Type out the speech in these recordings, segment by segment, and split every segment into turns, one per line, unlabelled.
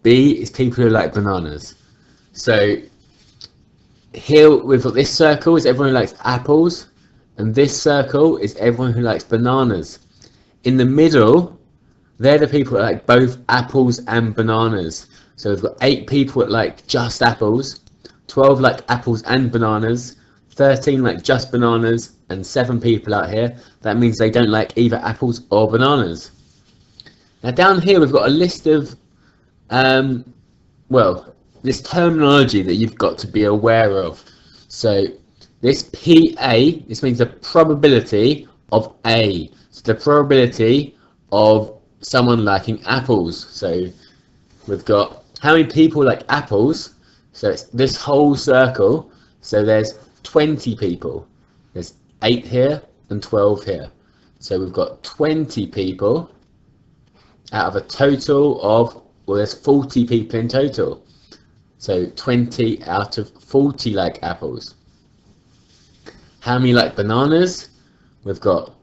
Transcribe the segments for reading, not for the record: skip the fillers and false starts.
B is people who like bananas. So here we've got this circle is everyone who likes apples, and this circle is everyone who likes bananas. In the middle, they're the people that like both apples and bananas. So we've got 8 people that like just apples, 12 like apples and bananas, 13 like just bananas, and 7 people out here. That means they don't like either apples or bananas. Now down here we've got a list of, well, this terminology that you've got to be aware of. So this PA, this means the probability of A. So the probability of someone liking apples. So we've got how many people like apples. So it's this whole circle. So there's 20 people. There's 8 here and 12 here. So we've got 20 people out of a total of, well, there's 40 people in total. So 20 out of 40 like apples. How many like bananas? We've got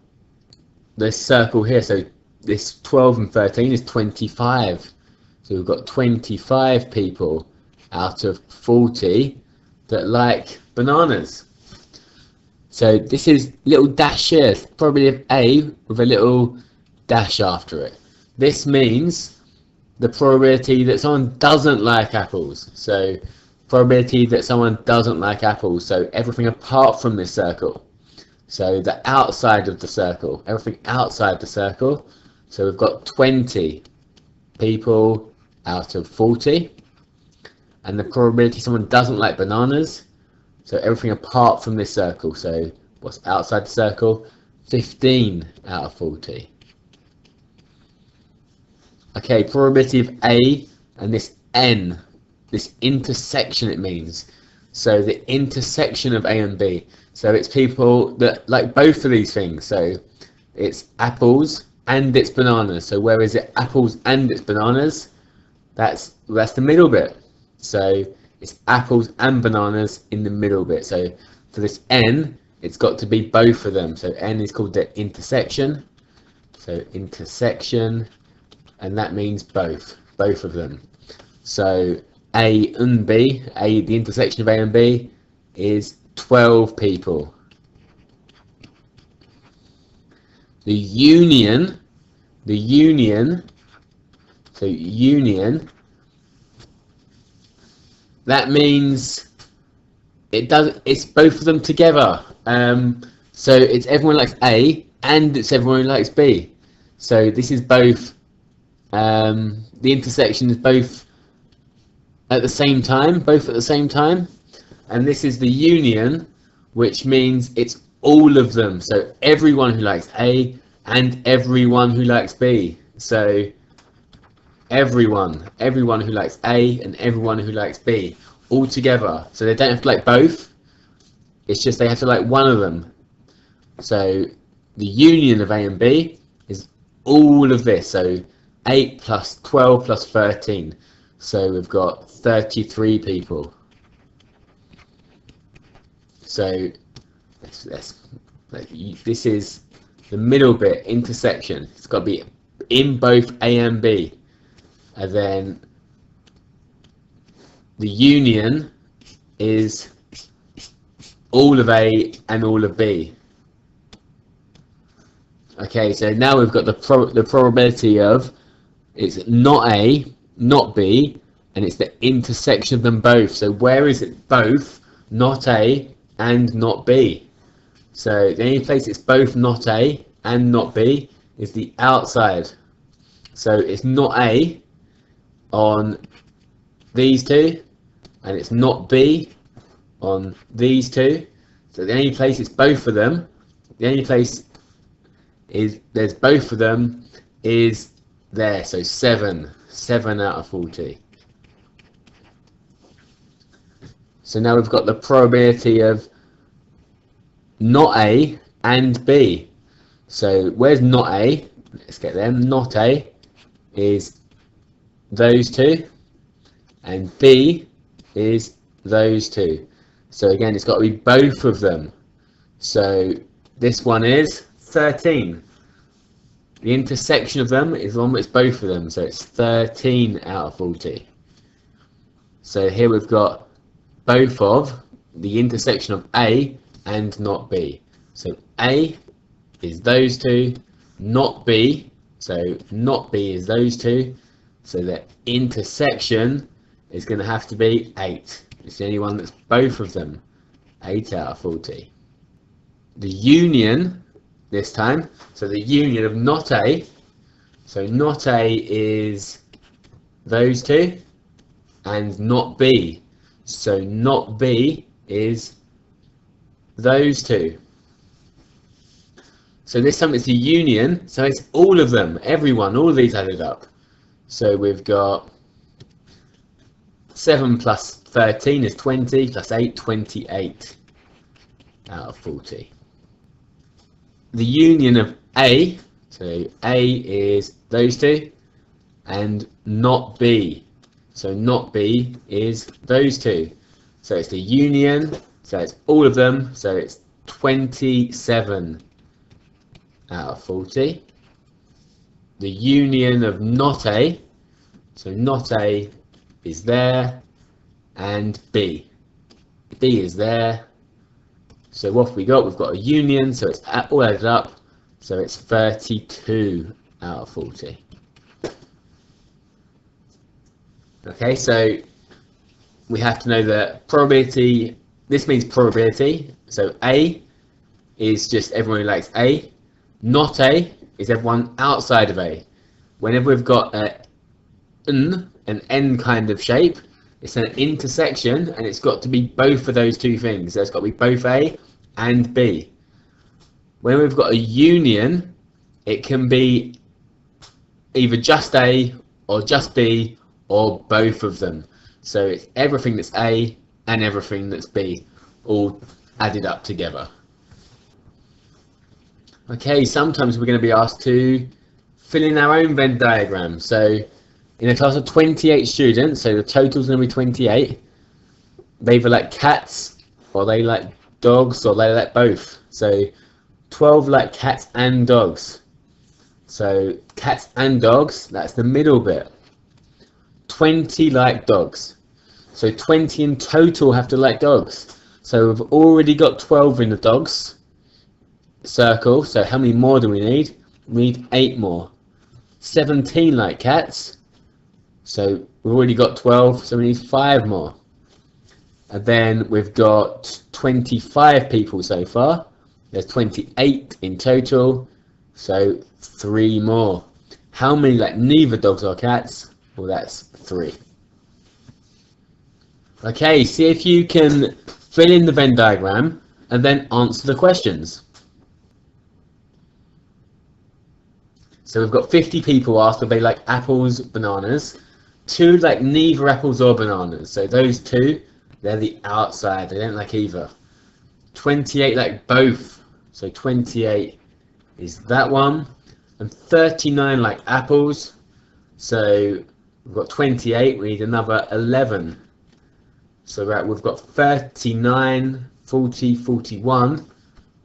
this circle here. So this 12 and 13 is 25. So we've got 25 people out of 40 that like bananas. So this is little dash here, probability of A with a little dash after it. This means the probability that someone doesn't like apples. So probability that someone doesn't like apples. So everything apart from this circle. So the outside of the circle, everything outside the circle. So we've got 20 people out of 40. And the probability someone doesn't like bananas. So everything apart from this circle. So what's outside the circle? 15 out of 40. Okay, probability of A and this N, this intersection it means. So the intersection of A and B. So it's people that like both of these things. So it's apples and it's bananas. So where is it apples and it's bananas? That's the middle bit. So it's apples and bananas in the middle bit. So for this N, it's got to be both of them. So N is called the intersection. So intersection. And that means both of them. So A and B, the intersection of A and B is 12 people. The union, so union, that means it's both of them together. So it's everyone likes A and it's everyone who likes B. So this is both. The intersection is both at the same time, and this is the union, which means it's all of them. So everyone who likes A and everyone who likes B. So everyone who likes A and everyone who likes B, all together. So they don't have to like both. It's just they have to like one of them. So the union of A and B is all of this. So 8 plus 12 plus 13. So we've got 33 people. So this is the middle bit, intersection. It's got to be in both A and B. And then the union is all of A and all of B. Okay, so now we've got the probability of it's not A, not B, and it's the intersection of them both. So where is it both not A and not B? So the only place it's both not A and not B is the outside. So it's not A on these two, and it's not B on these two. So the only place it's both of them, the only place is there's both of them is there. So 7 out of 40. So now we've got the probability of not A and B. So where's not A? Let's get them. Not A is those two, and B is those two. So again, it's got to be both of them. So this one is 13. The intersection of them is one that's both of them, so it's 13 out of 40. So here we've got both of the intersection of A and not B. So A is those two, not B, so not B is those two, so the intersection is going to have to be 8. It's the only one that's both of them. 8 out of 40. The union this time, so the union of not A, so not A is those two, and not B, so not B is those two. So this time it's a union, so it's all of them, everyone, all of these added up. So we've got 7 plus 13 is 20, plus 8, 28 out of 40. The union of A, so A is those two, and not B, so not B is those two. So it's the union, so it's all of them, so it's 27 out of 40. The union of not A, so not A is there, and B. B is there. So what have we got? We've got a union, so it's all added up, so it's 32 out of 40. Okay, so we have to know the probability. This means probability. So A is just everyone who likes A. Not A is everyone outside of A. Whenever we've got an N kind of shape, it's an intersection, and it's got to be both of those two things. So it's got to be both A and B. When we've got a union, it can be either just A or just B or both of them. So it's everything that's A and everything that's B, all added up together. Okay, sometimes we're going to be asked to fill in our own Venn diagram. So in a class of 28 students, so the total is going to be 28, they either like cats, or they like dogs, or they like both. So 12 like cats and dogs. So cats and dogs, that's the middle bit. 20 like dogs. So 20 in total have to like dogs. So we've already got 12 in the dogs circle, so how many more do we need? We need 8 more. 17 like cats, so we've already got 12, so we need 5 more. And then we've got 25 people so far. There's 28 in total, so 3 more. How many like neither dogs or cats? Well, that's 3. Okay, see if you can fill in the Venn diagram and then answer the questions. So we've got 50 people asked if they like apples, bananas. 2 like neither apples or bananas. So those 2, they're the outside. They don't like either. 28 like both. So 28 is that one. And 39 like apples. So we've got 28. We need another 11. So we've got 39, 40, 41.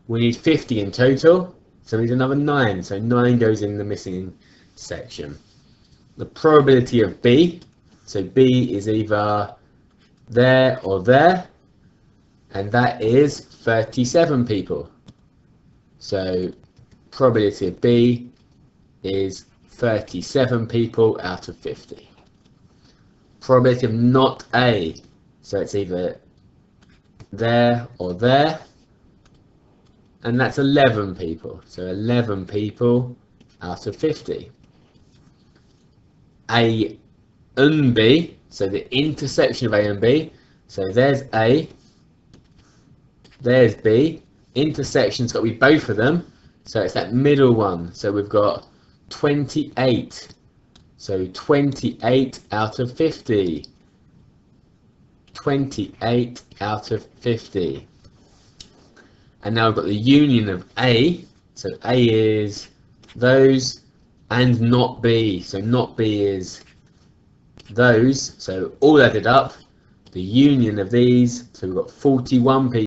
We need 50 in total. So we need another 9, so 9 goes in the missing section. The probability of B, so B is either there or there, and that is 37 people. So probability of B is 37 people out of 50. Probability of not A, so it's either there or there, and that's 11 people. So 11 people out of 50. A and B, so the intersection of A and B. So there's A, there's B. Intersection's got to be both of them. So it's that middle one. So we've got 28. So 28 out of 50. 28 out of 50. And now we've got the union of A, so A is those and not B, so not B is those, so all added up, the union of these, so we've got 41 people.